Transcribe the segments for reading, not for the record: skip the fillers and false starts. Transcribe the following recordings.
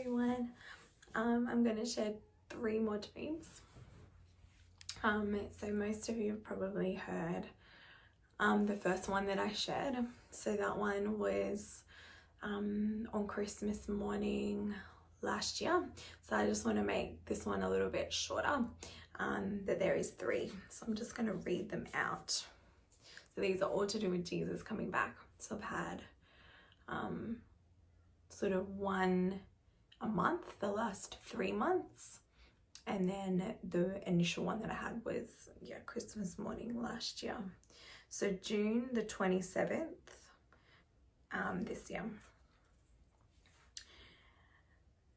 everyone. I'm going to share 3 more dreams. So most of you have probably heard the first one that I shared. So that one was on Christmas morning last year. So I just want to make this one a little bit shorter, that there is 3. So I'm just going to read them out. So these are all to do with Jesus coming back. So I've had sort of one a month the last 3 months, and then the initial one that I had was Christmas morning last year. So June the 27th this year.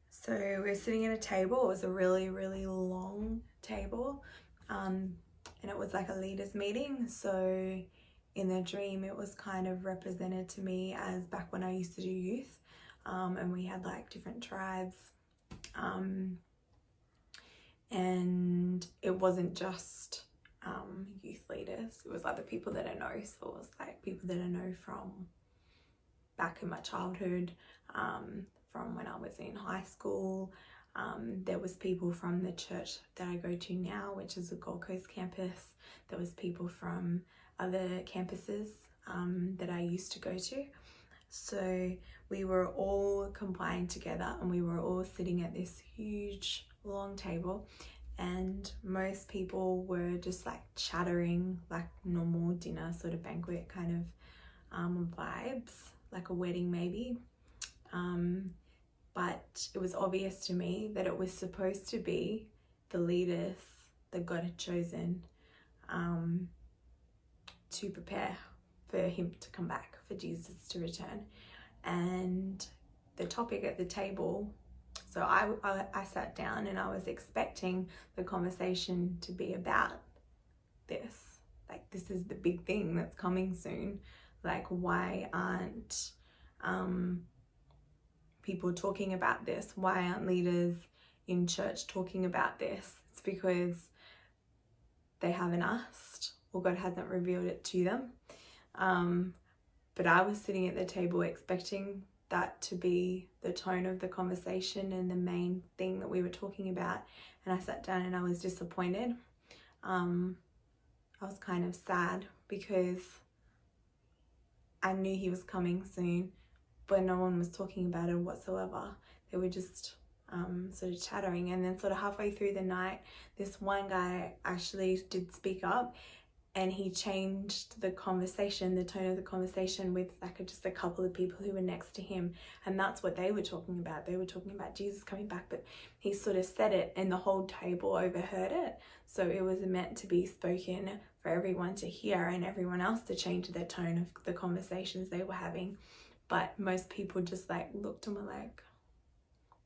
So we're sitting at a table. It was a really long table, and it was like a leaders meeting. So in the dream it was kind of represented to me as back when I used to do youth, and we had like different tribes, and it wasn't just youth leaders, it was other people that I know. So it was like people that I know from back in my childhood, from when I was in high school. There was people from the church that I go to now, which is the Gold Coast campus. There was people from other campuses that I used to go to. So we were all combined together, and we were all sitting at this huge long table, and most people were just like chattering, like normal dinner sort of banquet kind of vibes, like a wedding maybe. But it was obvious to me that it was supposed to be the leaders that God had chosen to prepare for him to come back, for Jesus to return. And the topic at the table, so I sat down and I was expecting the conversation to be about this. Like, this is the big thing that's coming soon. Like, why aren't people talking about this? Why aren't leaders in church talking about this? It's because they haven't asked, or God hasn't revealed it to them. But I was sitting at the table expecting that to be the tone of the conversation and the main thing that we were talking about. And I sat down and I was disappointed. I was kind of sad because I knew he was coming soon, but no one was talking about it whatsoever. They were just sort of chattering. And then sort of halfway through the night, this one guy actually did speak up, and he changed the conversation, the tone of the conversation, with like just a couple of people who were next to him. And that's what they were talking about. They were talking about Jesus coming back, but he sort of said it and the whole table overheard it. So it was meant to be spoken for everyone to hear and everyone else to change their tone of the conversations they were having. But most people just like looked and were like,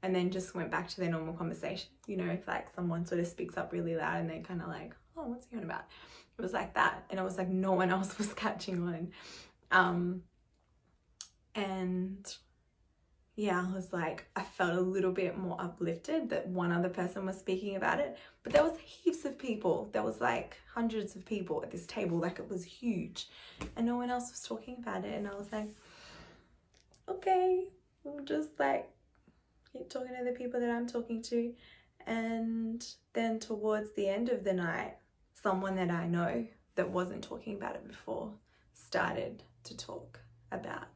and then just went back to their normal conversation. You know, if like someone sort of speaks up really loud and they kind of like, oh, what's he on about? It was like that. And it was like no one else was catching on. And yeah, I was like, I felt a little bit more uplifted that one other person was speaking about it. But there was heaps of people. There was like hundreds of people at this table. Like, it was huge. And no one else was talking about it. And I was like, okay, we'll just like keep talking to the people that I'm talking to. And then towards the end of the night, someone that I know that wasn't talking about it before started to talk about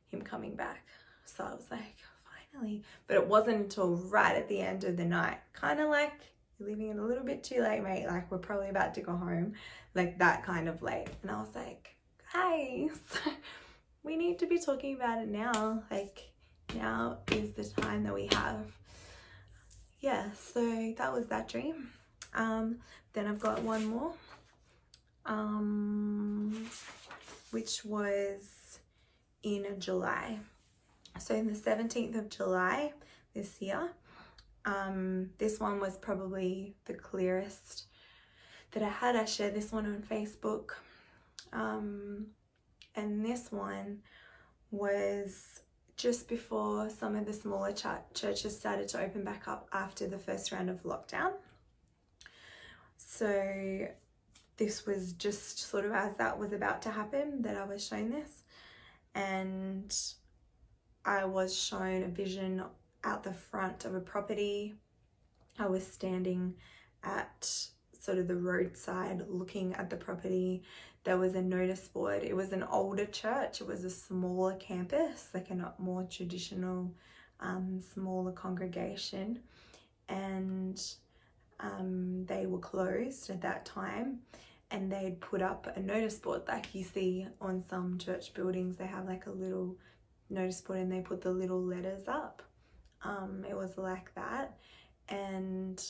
him coming back. So I was like, finally. But it wasn't until right at the end of the night, kind of like, you're leaving it a little bit too late, mate. Like, we're probably about to go home. Like, that kind of late. And I was like, guys, we need to be talking about it now. Like, now is the time that we have. Yeah, so that was that dream. Then I've got one more, which was in July. So in the 17th of July this year, this one was probably the clearest that I had. I shared this one on Facebook. And this one was just before some of the smaller churches started to open back up after the first round of lockdown. So this was just sort of as that was about to happen that I was shown this. And I was shown a vision out the front of a property. I was standing at sort of the roadside looking at the property. There was a notice board. It was an older church. It was a smaller campus, like a more traditional, smaller congregation. And they were closed at that time. And they'd put up a notice board like you see on some church buildings. They have like a little notice board and they put the little letters up. It was like that. And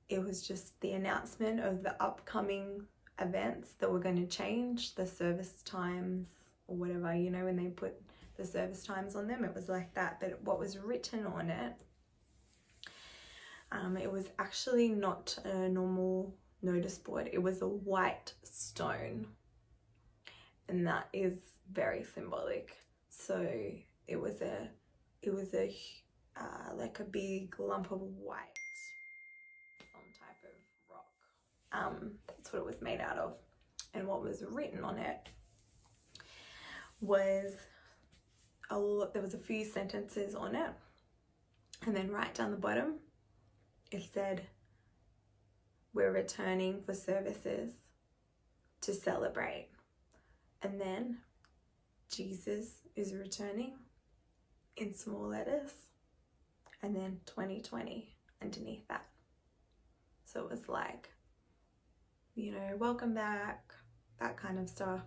it was just the announcement of the upcoming events that were going to change the service times or whatever, you know, when they put the service times on them, it was like that. But what was written on it, it was actually not a normal notice board. It was a white stone, and that is very symbolic. So it was like a big lump of white, some type of rock. That's what it was made out of. And what was written on it was there was a few sentences on it, and then right down the bottom it said, "We're returning for services to celebrate." And then Jesus is returning in small letters, and then 2020 underneath that. So it was like, you know, welcome back, that kind of stuff.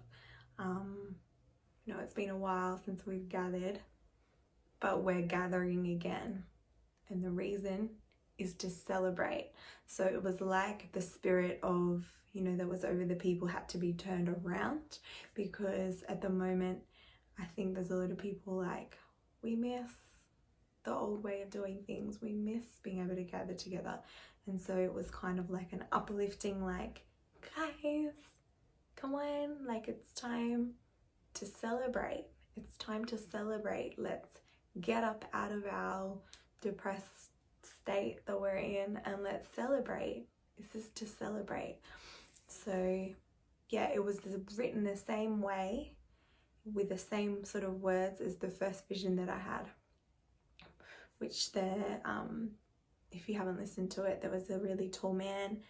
You know, it's been a while since we've gathered, but we're gathering again. And the reason is to celebrate. So it was like the spirit of, you know, that was over the people had to be turned around, because at the moment, I think there's a lot of people like, we miss the old way of doing things. We miss being able to gather together. And so it was kind of like an uplifting, like, guys, come on, like it's time to celebrate. It's time to celebrate. Let's get up out of our depressed state that we're in and let's celebrate. This is to celebrate. So yeah, it was written the same way, with the same sort of words as the first vision that I had, which if you haven't listened to it, there was a really tall man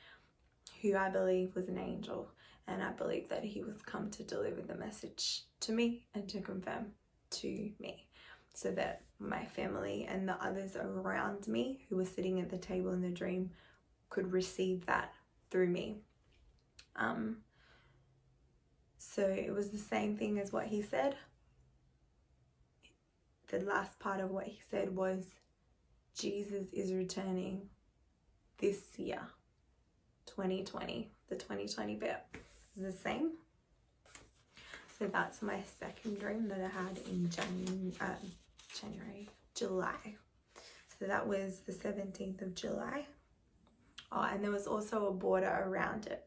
who I believe was an angel, and I believe that he was come to deliver the message to me and to confirm to me, so that my family and the others around me who were sitting at the table in the dream could receive that through me. So it was the same thing as what he said. The last part of what he said was, Jesus is returning this year, 2020. The 2020 bit is the same. So that's my second dream that I had in July. So that was the 17th of July. Oh, and there was also a border around it.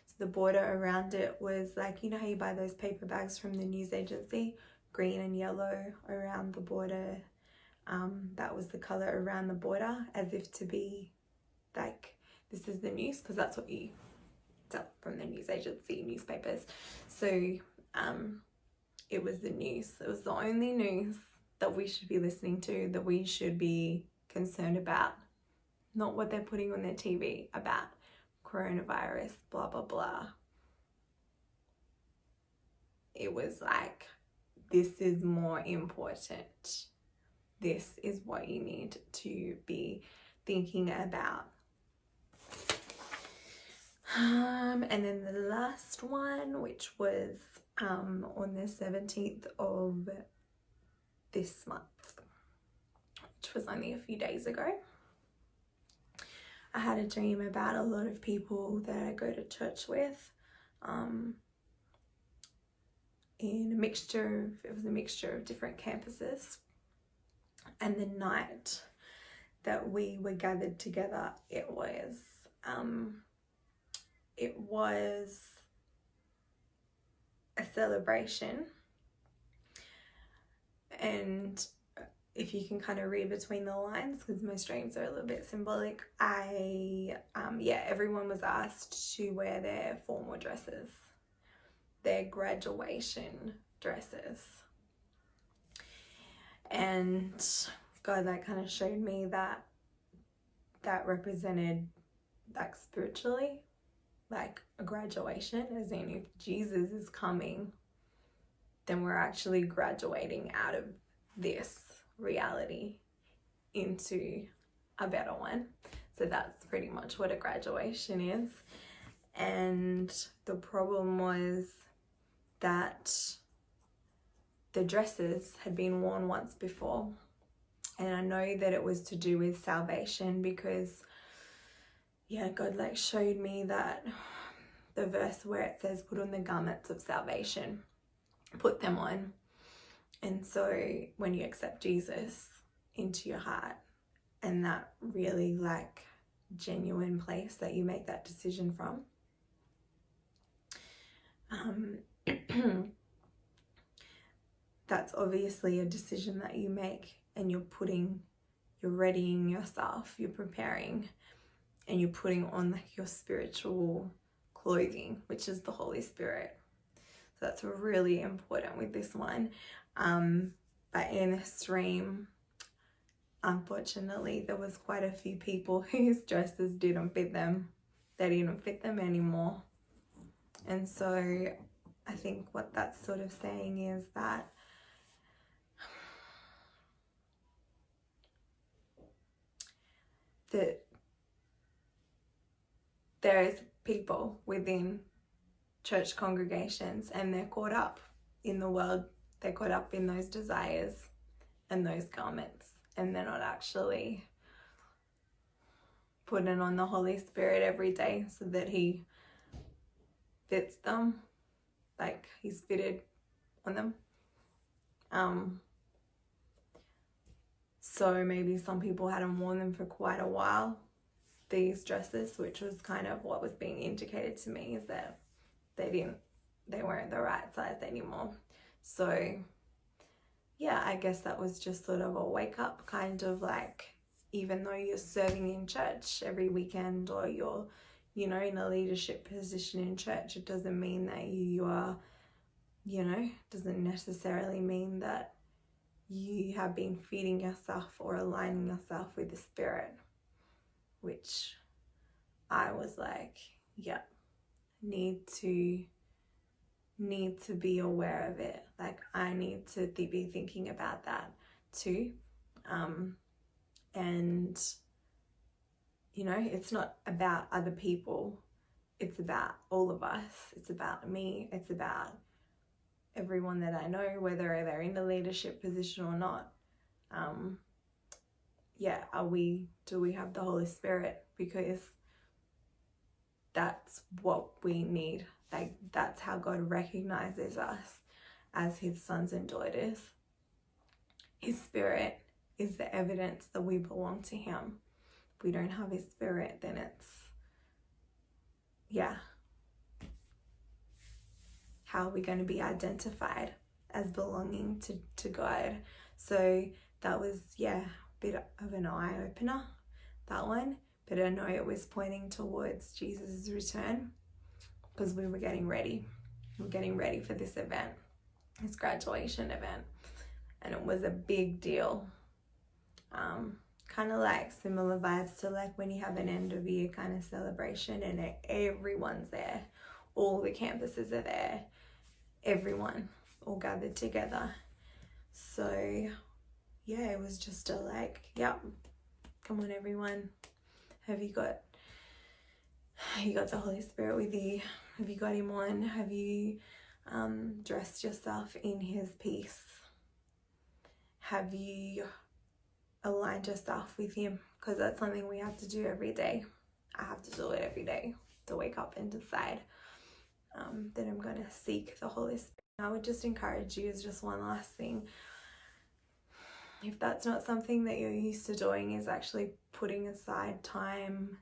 So the border around it was like, you know how you buy those paper bags from the news agency, green and yellow around the border. That was the color around the border, as if to be like, this is the news, because that's what you sell from the news agency newspapers. So it was the news. It was the only news that we should be listening to, that we should be concerned about, not what they're putting on their TV about coronavirus, blah, blah, blah. It was like, this is more important. This is what you need to be thinking about. And then the last one, which was on the 17th of this month, which was only a few days ago. I had a dream about a lot of people that I go to church with, it was a mixture of different campuses. And the night that we were gathered together, it was a celebration. And if you can kind of read between the lines, because most dreams are a little bit symbolic, everyone was asked to wear their formal dresses, their graduation dresses. And God like kind of showed me that represented like spiritually, like a graduation, as in if Jesus is coming, then we're actually graduating out of this reality into a better one. So that's pretty much what a graduation is. And the problem was that the dresses had been worn once before. And I know that it was to do with salvation because, yeah, God like showed me that the verse where it says, put on the garments of salvation, put them on. And so when you accept Jesus into your heart, and that really like genuine place that you make that decision from, that's obviously a decision that you make, and you're readying yourself, you're preparing, and you're putting on like your spiritual clothing, which is the Holy Spirit. So that's really important with this one. But in this dream, unfortunately, there was quite a few people whose dresses didn't fit them. They didn't fit them anymore. And so I think what that's sort of saying is that there is people within church congregations, and they're caught up in the world. They're caught up in those desires and those garments, and they're not actually putting on the Holy Spirit every day so that he fits them, like he's fitted on them. So maybe some people hadn't worn them for quite a while, these dresses, which was kind of what was being indicated to me, is that they weren't the right size anymore. So yeah, I guess that was just sort of a wake up, kind of like, even though you're serving in church every weekend, or you're, you know, in a leadership position in church, it doesn't mean that you are, you know, doesn't necessarily mean that you have been feeding yourself or aligning yourself with the Spirit, which I was like, yeah, need to be aware of it. Like, I need to be thinking about that too. And, you know, it's not about other people. It's about all of us. It's about me. It's about everyone that I know, whether they're in a leadership position or not. Yeah, do we have the Holy Spirit? Because that's what we need. Like, that's how God recognizes us as his sons and daughters. His Spirit is the evidence that we belong to him. If we don't have his Spirit, then it's, yeah, how are we going to be identified as belonging to God? So that was, yeah, a bit of an eye-opener, that one. But I know it was pointing towards Jesus' return, because we were getting ready. We're getting ready for this event, this graduation event. And it was a big deal. Kind of like similar vibes to like when you have an end of year kind of celebration and everyone's there. All the campuses are there. Everyone all gathered together. So yeah, it was just a like, yep, come on everyone. Have you got the Holy Spirit with you? Have you got him on? Have you dressed yourself in his peace? Have you aligned yourself with him? Because that's something we have to do every day. I have to do it every day, to wake up and decide that I'm going to seek the Holy Spirit. I would just encourage you, as just one last thing, if that's not something that you're used to doing, is actually putting aside time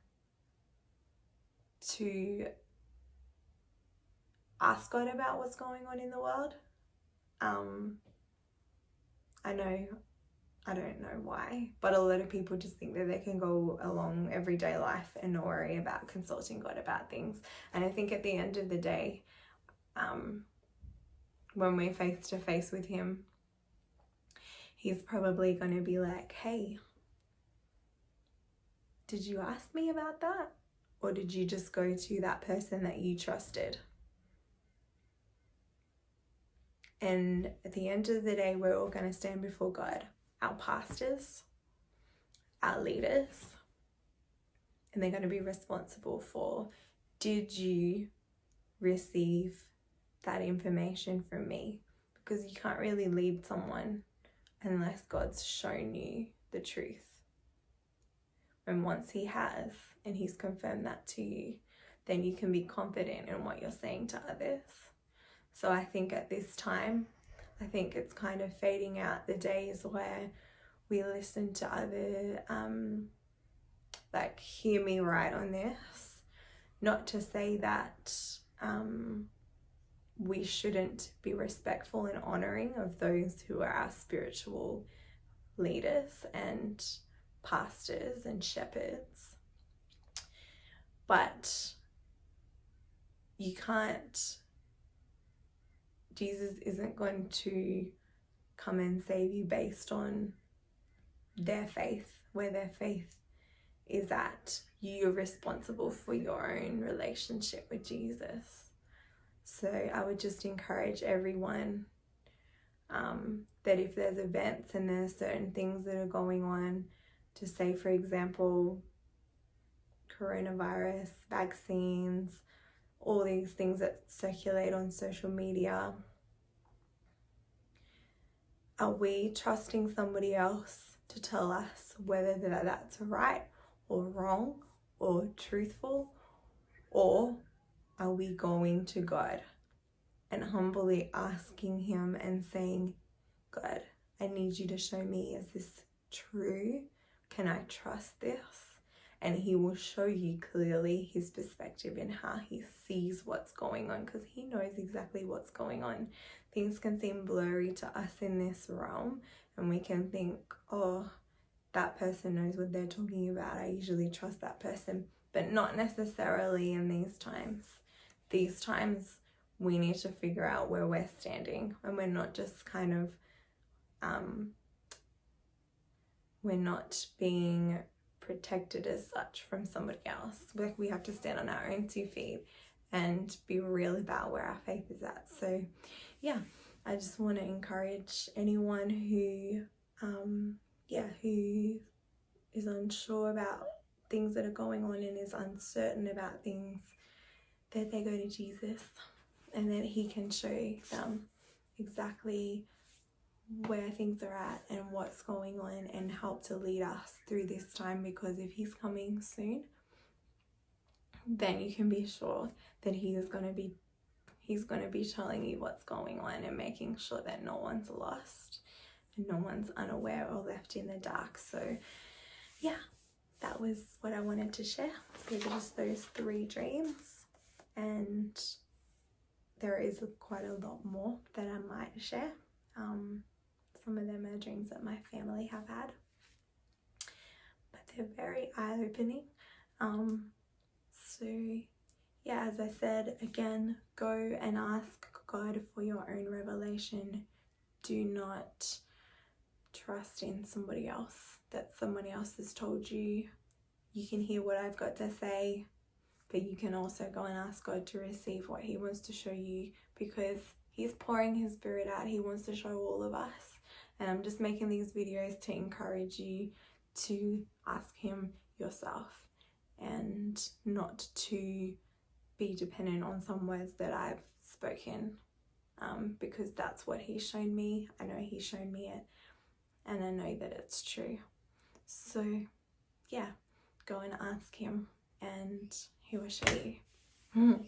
to ask God about what's going on in the world. I don't know why, but a lot of people just think that they can go along everyday life and not worry about consulting God about things. And I think at the end of the day, when we're face to face with him, he's probably going to be like, hey, did you ask me about that? Or did you just go to that person that you trusted? And at the end of the day, we're all going to stand before God, our pastors, our leaders, and they're going to be responsible for, did you receive that information from me? Because you can't really lead someone unless God's shown you the truth. And once he has, and he's confirmed that to you, then you can be confident in what you're saying to others. So I think at this time, I think it's kind of fading out the days where we listen to other, hear me right on this. Not to say that we shouldn't be respectful and honoring of those who are our spiritual leaders and pastors and shepherds. But you can't, Jesus isn't going to come and save you based on their faith, where their faith is at. You're responsible for your own relationship with Jesus. So I would just encourage everyone that if there's events and there's certain things that are going on, to say, for example, coronavirus, vaccines, all these things that circulate on social media, are we trusting somebody else to tell us whether that's right or wrong or truthful? Or are we going to God and humbly asking him and saying, God, I need you to show me, is this true? Can I trust this? And he will show you clearly his perspective in how he sees what's going on, because he knows exactly what's going on. Things can seem blurry to us in this realm, and we can think, oh, that person knows what they're talking about, I usually trust that person. But not necessarily in these times. These times we need to figure out where we're standing, and we're not just kind of we're not being protected as such from somebody else. Like, we have to stand on our own 2 feet and be real about where our faith is at. So yeah, I just want to encourage anyone who who is unsure about things that are going on and is uncertain about things, that they go to Jesus and that he can show them exactly where things are at and what's going on, and help to lead us through this time. Because if he's coming soon, then you can be sure that he's going to be telling you what's going on and making sure that no one's lost and no one's unaware or left in the dark. So yeah, that was what I wanted to share. So just those 3 dreams, and there is quite a lot more that I might share. Some of them are dreams that my family have had, but they're very eye-opening. So yeah, as I said, again, go and ask God for your own revelation. Do not trust in somebody else, that somebody else has told you. You can hear what I've got to say, but you can also go and ask God to receive what he wants to show you, because he's pouring his spirit out. He wants to show all of us. And I'm just making these videos to encourage you to ask him yourself and not to be dependent on some words that I've spoken, because that's what he's shown me. I know he's shown me it, and I know that it's true. So yeah, go and ask him and he will show you.